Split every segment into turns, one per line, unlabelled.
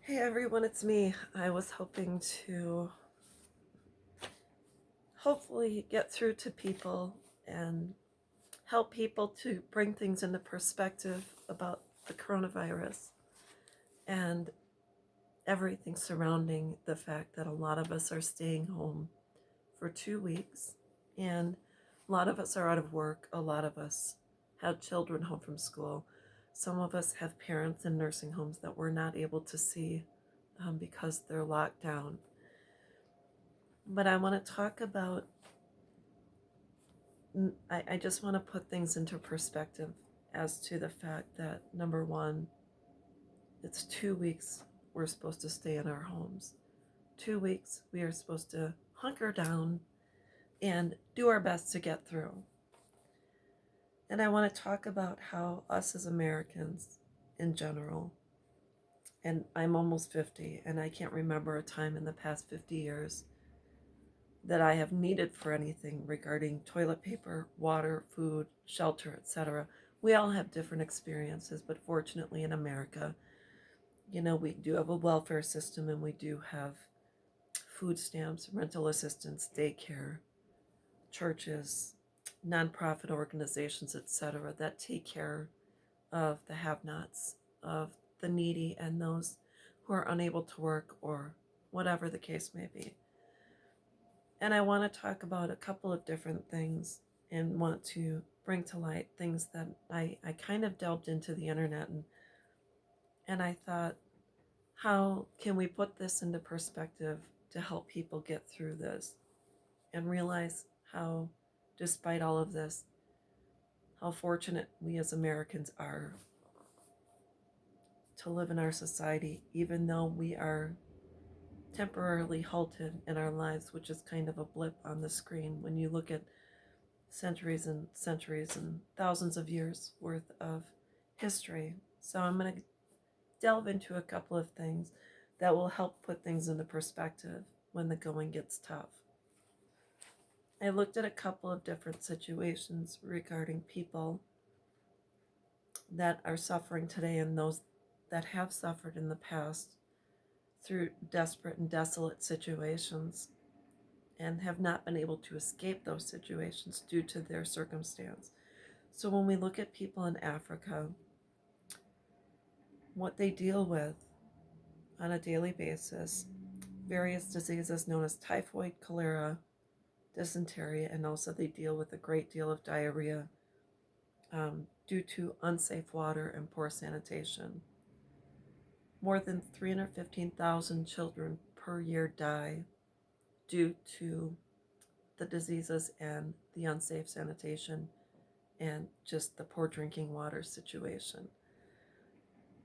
Hey everyone, it's me. I was hoping to hopefully get through to people and help people to bring things into perspective about the coronavirus and everything surrounding the fact that a lot of us are staying home for 2 weeks and a lot of us are out of work. A lot of us have children home from school. Some of us have parents in nursing homes that we're not able to see because they're locked down. But I want to talk about I just want to put things into perspective as to the fact that number one, it's 2 weeks we're supposed to stay in our homes. 2 weeks we are supposed to hunker down and do our best to get through. And I want to talk about how us as Americans in general, and I'm almost 50, and I can't remember a time in the past 50 years that I have needed for anything regarding toilet paper, water, food, shelter, etc. We all have different experiences, but fortunately in America, we do have a welfare system and we do have food stamps, rental assistance, daycare, churches, nonprofit organizations, etc., that take care of the have-nots, of the needy, and those who are unable to work or whatever the case may be. And I want to talk about a couple of different things and want to bring to light things that I kind of delved into the internet and I thought, how can we put this into perspective to help people get through this and realize how, despite all of this, how fortunate we as Americans are to live in our society, even though we are temporarily halted in our lives, which is kind of a blip on the screen when you look at centuries and thousands of years worth of history. So I'm going to delve into a couple of things that will help put things into perspective when the going gets tough. I looked at a couple of different situations regarding people that are suffering today and those that have suffered in the past through desperate and desolate situations and have not been able to escape those situations due to their circumstance. So when we look at people in Africa, what they deal with on a daily basis, various diseases known as typhoid, cholera, dysentery, and also they deal with a great deal of diarrhea due to unsafe water and poor sanitation. More than 315,000 children per year die due to the diseases and the unsafe sanitation and just the poor drinking water situation.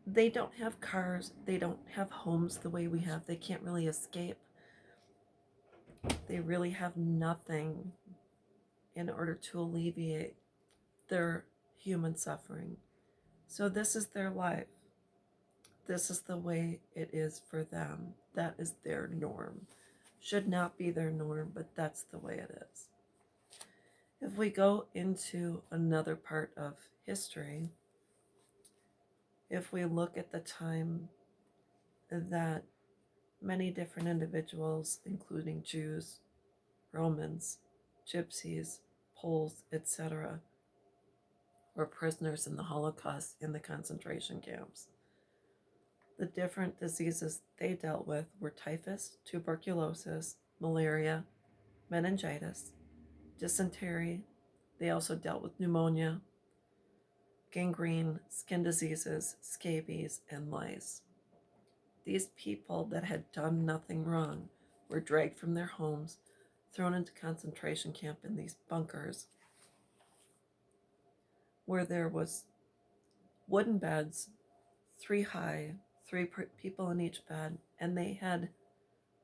They don't have cars, they don't have homes the way we have, they can't really escape. They really have nothing in order to alleviate their human suffering. So, this is their life. This is the way it is for them. That is their norm. Should not be their norm, but that's the way it is. If we go into another part of history, if we look at the time that many different individuals, including Jews, Romans, Gypsies, Poles, etc., were prisoners in the Holocaust in the concentration camps. The different diseases they dealt with were typhus, tuberculosis, malaria, meningitis, dysentery. They also dealt with pneumonia, gangrene, skin diseases, scabies, and lice. These people that had done nothing wrong were dragged from their homes, thrown into concentration camp in these bunkers where there was wooden beds, 3 high, people in each bed, and they had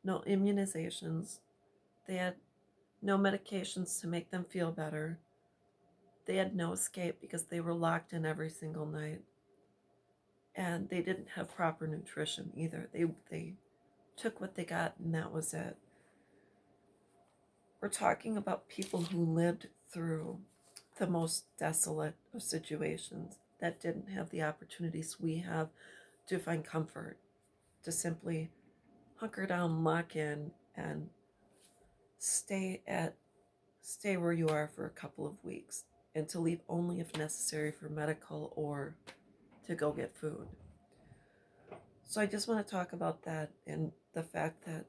no immunizations. They had no medications to make them feel better. They had no escape because they were locked in every single night. And they didn't have proper nutrition either. They took what they got and that was it. We're talking about people who lived through the most desolate of situations that didn't have the opportunities we have to find comfort, to simply hunker down, lock in, and stay where you are for a couple of weeks, and to leave only if necessary for medical or to go get food. So I just want to talk about that and the fact that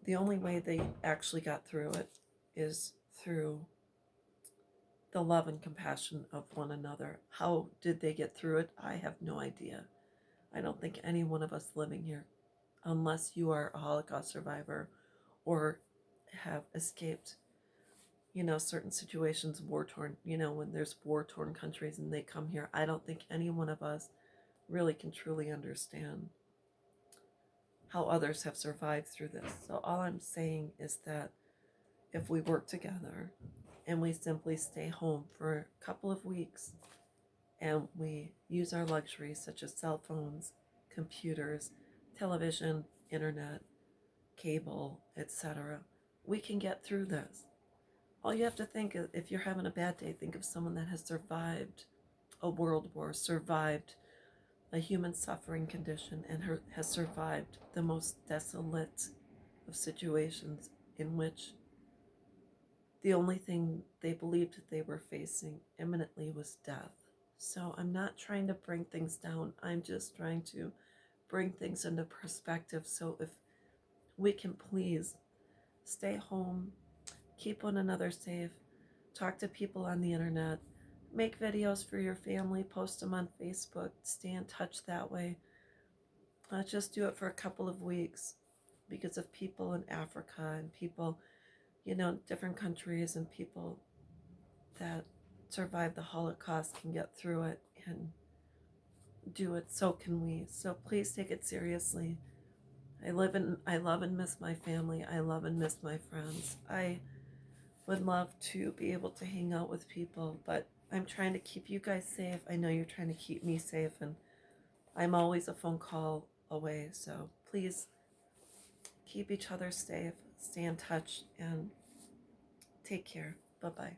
the only way they actually got through it is through the love and compassion of one another. How did they get through it? I have no idea. I don't think any one of us living here, unless you are a Holocaust survivor or have escaped, certain situations, war torn, when there's war torn countries and they come here, I don't think any one of us really can truly understand how others have survived through this. So all I'm saying is that if we work together and we simply stay home for a couple of weeks and we use our luxuries such as cell phones, computers, television, internet, cable, etc., we can get through this. All you have to think is, if you're having a bad day, think of someone that has survived a world war, survived a human suffering condition, and has survived the most desolate of situations in which the only thing they believed they were facing imminently was death. So I'm not trying to bring things down. I'm just trying to bring things into perspective. So if we can please stay home, keep one another safe, talk to people on the internet, make videos for your family, post them on Facebook, stay in touch that way. Just do it for a couple of weeks, because of people in Africa and people, different countries, and people that survived the Holocaust can get through it and do it, so can we. So please take it seriously. I love and miss my family. I love and miss my friends. I would love to be able to hang out with people, but I'm trying to keep you guys safe. I know you're trying to keep me safe, and I'm always a phone call away. So please keep each other safe, stay in touch, and take care. Bye-bye.